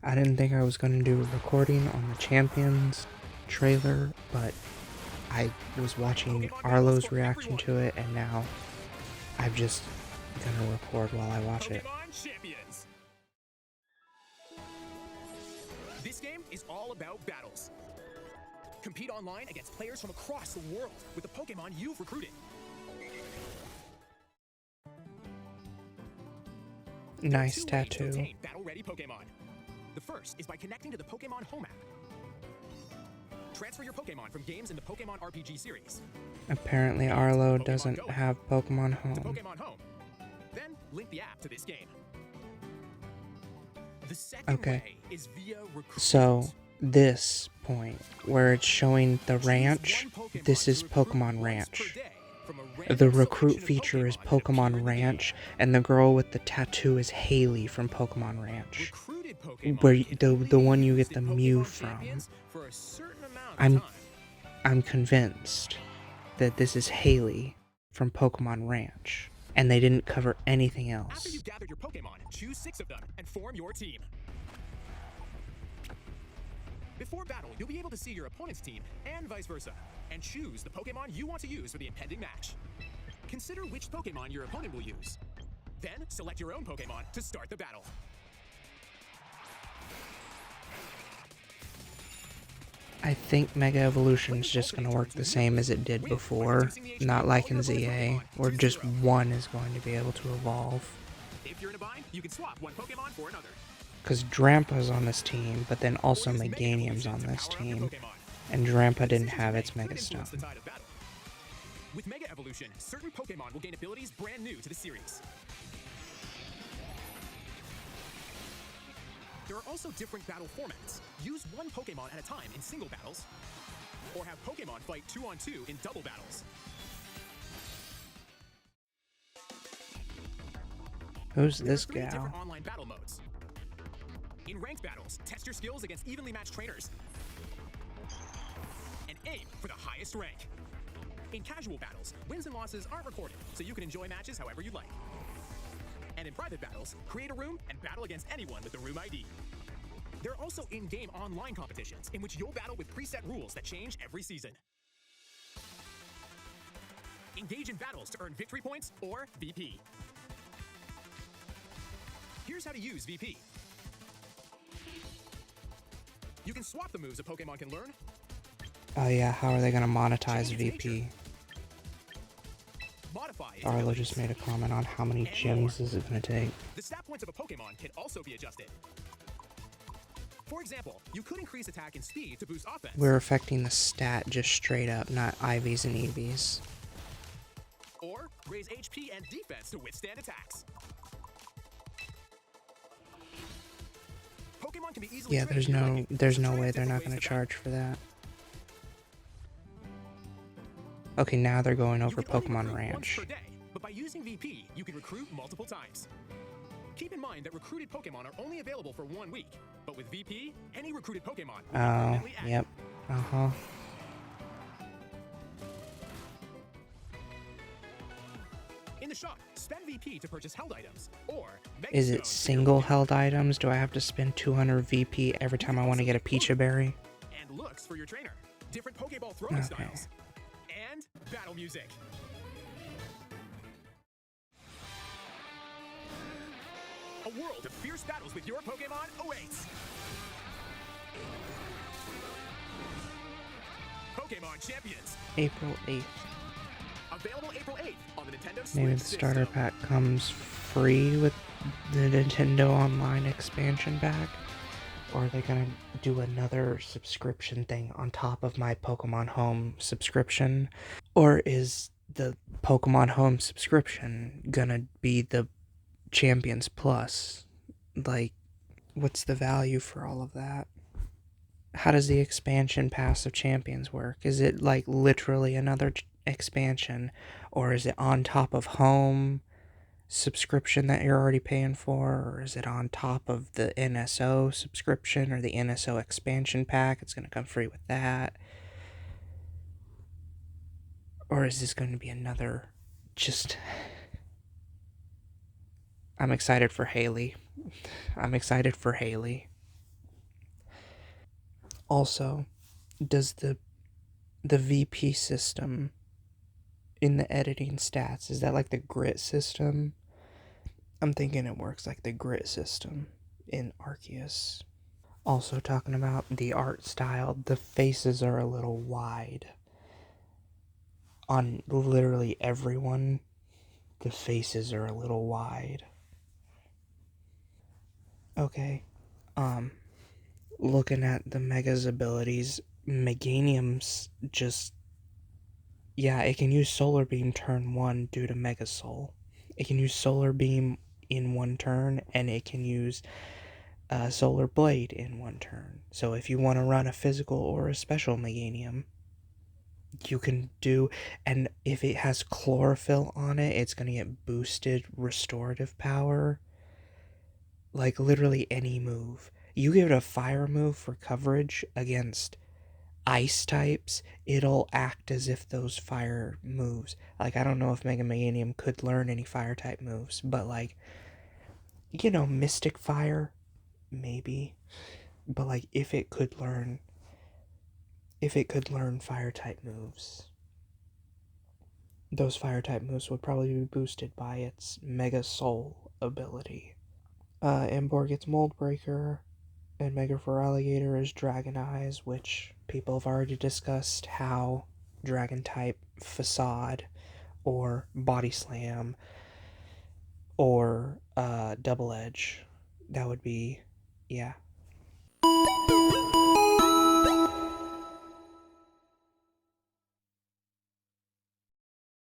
I didn't think I was going to do a recording on the Champions trailer, but I was watching Arlo's reaction to it, and now I'm just gonna record while I watch it. Pokémon Champions. This game is all about battles. Compete online against players from across the world with the Pokémon you've recruited. Nice tattoo. Battle-ready Pokémon. The first is by connecting to the Pokémon Home app. Transfer your Pokémon from games in the Pokémon RPG series. Apparently Arlo doesn't have Pokémon Home. Pokémon Home. Then link the app to this game. The second way is via recruitment. So this point where it's showing the ranch, this is Pokémon Ranch. The recruit feature is Pokémon Ranch, and the girl with the tattoo is Hailey from Pokémon Ranch. Where the one you get the Mew from. I'm convinced that this is Hailey from Pokémon Ranch, and they didn't cover anything else. After you've gathered your Pokémon, choose 6 of them and form your team. Before battle, you'll be able to see your opponent's team and vice versa, and choose the Pokémon you want to use for the impending match. Consider which Pokémon your opponent will use. Then select your own Pokémon to start the battle. I think Mega Evolution is just going to work the same as it did before, not like in ZA, where just one is going to be able to evolve. If you're in a bind, you can swap one Pokémon for another. Because Drampa's on this team, but then also Meganium's on this team, and Drampa didn't have its Mega Stone. With Mega Evolution, certain Pokémon will gain abilities brand new to the series. There are also different battle formats. Use one Pokémon at a time in single battles, or have Pokémon fight 2-on-2 in double battles. Who's this There are 3 gal? different online battle modes. In ranked battles, test your skills against evenly matched trainers and aim for the highest rank. In casual battles, wins and losses aren't recorded, so you can enjoy matches however you'd like. And in private battles, create a room and battle against anyone with the room ID. There are also in-game online competitions in which you'll battle with preset rules that change every season. Engage in battles to earn victory points or VP. Here's how to use VP. You can swap the moves a Pokémon can learn. Oh yeah, how are they going to monetize VP? Arlo just made a comment on how many gyms is it going to take. The stat points of a Pokémon can also be adjusted. For example, you could increase attack and speed to boost offense. We're affecting the stat just straight up, not IVs and EVs. Or raise HP and defense to withstand attacks. Pokemon can be easily Yeah, there's no way they're not going to charge for that. Okay, now they're going over Pokémon Ranch. But by using VP, you can recruit multiple times. Keep in mind that recruited Pokemon are only available for 1 week, but with VP, any recruited Pokemon will be permanently added. Yep. Uh-huh. In the shop, spend VP to purchase held items, or is it single held items? Do I have to spend 200 VP every time I want to get a Pecha Berry? And looks for your trainer, different Pokeball throwing styles, and battle music. A world of fierce battles with your Pokemon awaits. Pokemon Champions. April 8th. Available April 8th on the Nintendo Switch. Maybe the starter pack comes free with the Nintendo Online expansion pack? Or are they gonna do another subscription thing on top of my Pokemon Home subscription? Or is the Pokemon Home subscription gonna be the Champions Plus? Like, what's the value for all of that? How does the expansion pass of Champions work? Is it like literally another expansion, or is it on top of Home subscription that you're already paying for, or is it on top of the NSO subscription or the NSO expansion pack? It's going to come free with that. Or is this going to be another just... I'm excited for Hailey. I'm excited for Hailey. Also, does the VP system in the editing stats, is that like the grit system? I'm thinking it works like the grit system in Arceus. Also, talking about the art style, the faces are a little wide. On literally everyone, the faces are a little wide. Okay, um, looking at the Mega's abilities, Meganium's just, yeah, it can use Solar Beam turn 1 due to Mega Soul. It can use Solar Beam in one turn, and it can use Solar Blade in one turn. So if you want to run a physical or a special Meganium, you can do, and if it has Chlorophyll on it, it's going to get boosted restorative power. Like literally any move. You give it a fire move for coverage against ice types, it'll act as if those fire moves. Like, I don't know if Mega Meganium could learn any fire type moves, but like, Mystic Fire, maybe. But like, if it could learn fire type moves, those fire type moves would probably be boosted by its Mega Soul ability. Embor gets Mold Breaker, and Mega Alligator is Dragon Eyes, which people have already discussed how Dragon type Facade or Body Slam or Double Edge, that would be, yeah,